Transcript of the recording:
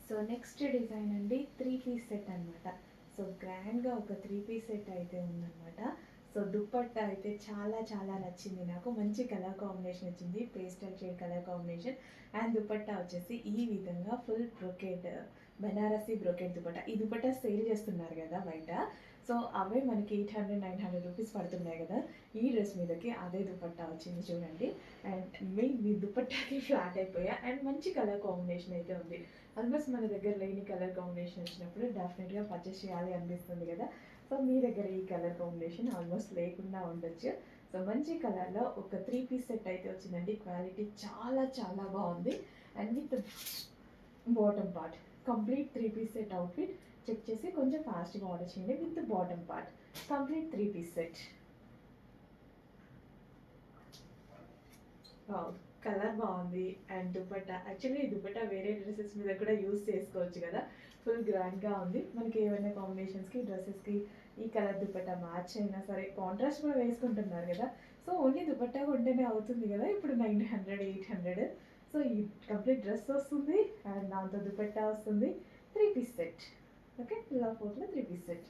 So next design అండి 3 piece set అనమాట. So గ్రాండ్గా ఒక 3 పీస్ సెట్ అయితే ఉందన్నమాట. సో దుప్పట్టా అయితే చాలా చాలా నచ్చింది నాకు. మంచి కలర్ కాంబినేషన్ వచ్చింది, pastel shade colour combination. And dupatta వచ్చేసి ఈ విధంగా full brocade, Banarasi brocade dupatta. ఈ దుపట్టా సేల్ చేస్తున్నారు కదా బయట. సో అవే మనకి 800-900 రూపీస్ పడుతున్నాయి కదా. ఈ డ్రెస్ మీదకి అదే దుపట్టా వచ్చింది చూడండి. అండ్ మీ దుపట్టాకి ఫ్లాట్ అయిపోయా. అండ్ మంచి కలర్ కాంబినేషన్ అయితే ఉంది. ఆల్మోస్ట్ మన దగ్గర లేని కలర్ కాంబినేషన్ వచ్చినప్పుడు డెఫినెట్గా పర్చేస్ చేయాలి అనిపిస్తుంది కదా. సో మీ దగ్గర ఈ కలర్ కాంబినేషన్ ఆల్మోస్ట్ లేకుండా ఉండొచ్చు. సో మంచి కలర్లో ఒక 3 పీస్ సెట్ అయితే వచ్చిందండి. క్వాలిటీ చాలా చాలా బాగుంది. And with bottom part, complete 3 piece set outfit check చేసి కొంచెం ఫాస్ట్గా ఆర్డర్ చేయండి. With bottom part complete 3 piece set. Colour బాగుంది. అండ్ దుపట్టా, యాక్చువల్లీ ఈ దుపట్టా వేరే డ్రెస్సెస్ మీద కూడా యూస్ చేసుకోవచ్చు కదా. ఫుల్ గ్రాండ్గా ఉంది. మనకి ఏమైనా కాంబినేషన్స్కి డ్రెస్సెస్కి ఈ కలర్ దుపట్టా మ్యాచ్ అయినా సరే, కాంట్రాస్ట్ కూడా వేసుకుంటున్నారు కదా. సో ఓన్లీ దుపట్టా కొంటేనే అవుతుంది కదా ఇప్పుడు 900-800. సో ఈ కంప్లీట్ డ్రెస్ వస్తుంది అండ్ దాంతో దుపట్టా వస్తుంది. 3 పీస్ సెట్. ఓకే, ఇలా ఫోర్లో 3 పీస్ సెట్.